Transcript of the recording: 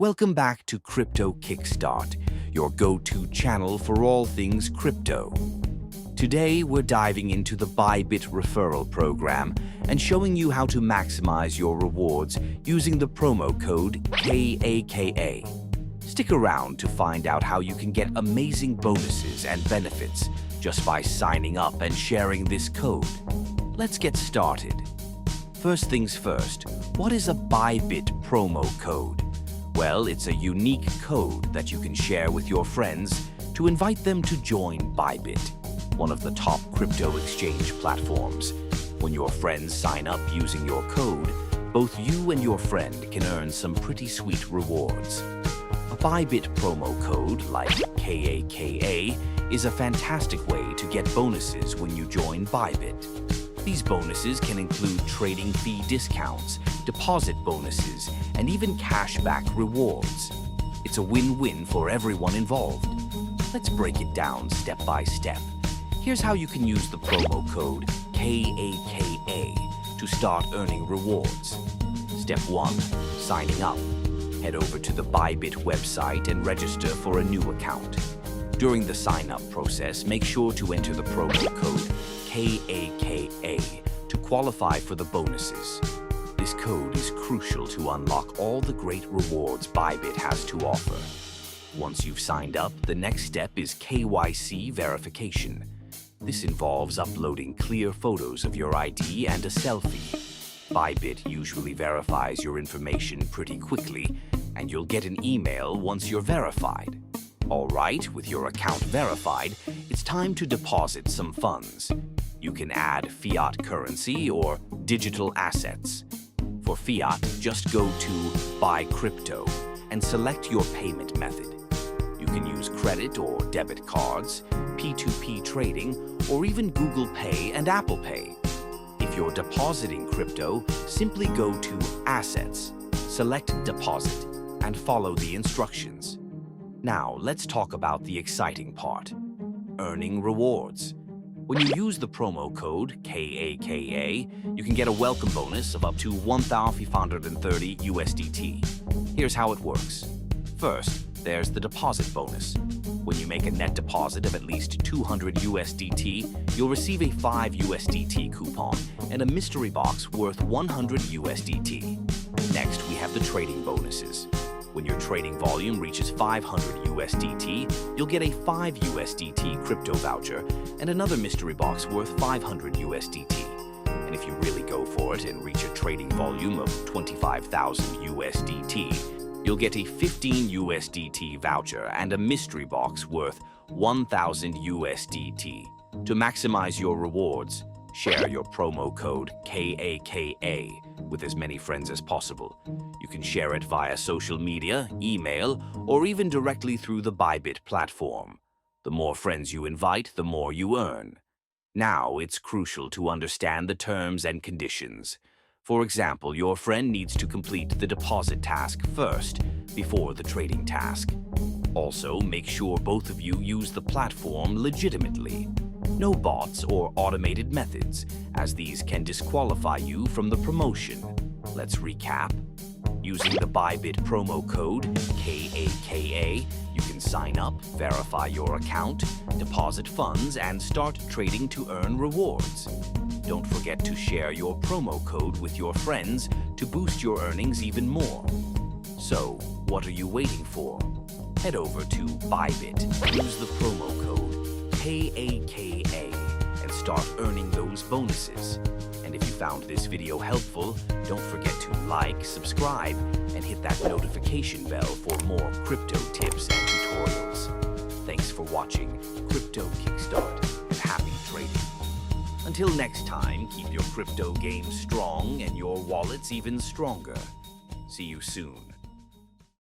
Welcome back to Crypto Kickstart, your go-to channel for all things crypto. Today, we're diving into the Bybit referral program and showing you how to maximize your rewards using the promo code KAKA. Stick around to find out how you can get amazing bonuses and benefits just by signing up and sharing this code. Let's get started. First things first, what is a Bybit promo code? Well, it's a unique code that you can share with your friends to invite them to join Bybit, one of the top crypto exchange platforms. When your friends sign up using your code, both you and your friend can earn some pretty sweet rewards. A Bybit promo code, like KAKA, is a fantastic way to get bonuses when you join Bybit. These bonuses can include trading fee discounts, deposit bonuses, and even cashback rewards. It's a win-win for everyone involved. Let's break it down step by step. Here's how you can use the promo code KAKA to start earning rewards. Step 1. Signing up. Head over to the Bybit website and register for a new account. During the sign-up process, make sure to enter the promo code KAKA to qualify for the bonuses. This code is crucial to unlock all the great rewards Bybit has to offer. Once you've signed up, the next step is KYC Verification. This involves uploading clear photos of your ID and a selfie. Bybit usually verifies your information pretty quickly, and you'll get an email once you're verified. All right, with your account verified, it's time to deposit some funds. You can add fiat currency or digital assets. For fiat, just go to Buy Crypto and select your payment method. You can use credit or debit cards, P2P trading, or even Google Pay and Apple Pay. If you're depositing crypto, simply go to Assets, select Deposit, and follow the instructions. Now, let's talk about the exciting part: earning rewards. When you use the promo code KAKA, you can get a welcome bonus of up to 1,530 USDT. Here's how it works. First, there's the deposit bonus. When you make a net deposit of at least 200 USDT, you'll receive a 5 USDT coupon and a mystery box worth 100 USDT. Next, we have the trading bonuses. When your trading volume reaches 500 USDT, you'll get a 5 USDT crypto voucher and another mystery box worth 500 USDT. And if you really go for it and reach a trading volume of 25,000 USDT, you'll get a 15 USDT voucher and a mystery box worth 1,000 USDT. To maximize your rewards, share your promo code KAKA with as many friends as possible. You can share it via social media, email, or even directly through the Bybit platform. The more friends you invite, the more you earn. Now, it's crucial to understand the terms and conditions. For example, your friend needs to complete the deposit task first, before the trading task. Also, make sure both of you use the platform legitimately. No bots or automated methods, as these can disqualify you from the promotion. Let's recap. Using the Bybit promo code KAKA, you can sign up, verify your account, deposit funds, and start trading to earn rewards. Don't forget to share your promo code with your friends to boost your earnings even more. So, what are you waiting for? Head over to Bybit, use the promo code KAKA, and start earning those bonuses. And if you found this video helpful, don't forget to like, subscribe, and hit that notification bell for more crypto tips and tutorials. Thanks for watching Crypto Kickstart, and happy trading. Until next time, keep your crypto game strong and your wallets even stronger. See you soon.